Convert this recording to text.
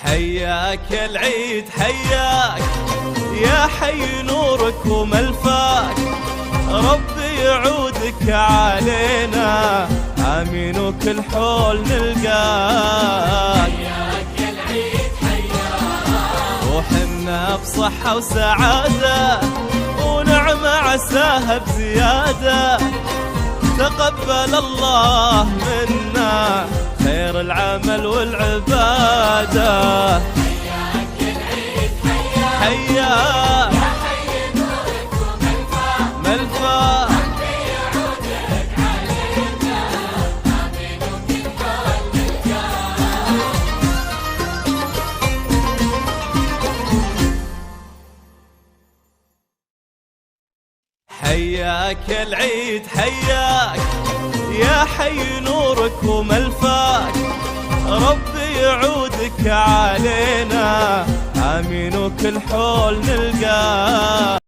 حياك العيد حياك يا حي نورك وملفاك، ربي يعودك علينا آمين وكل حول نلقاك. حياك العيد حياك وحنا بصحة وسعادة ونعمة عساها بزيادة، تقبل الله منا خير العمل والعبادة. حياك العيد حياك حياك يا حي نورك وملفاك، ملفاك ربي يعودك علينا آمين وكل حول نلقاك. حياك العيد حياك يا حي نورك وملفاك، ربي يعودك علينا آمين وكل حول نلقاك.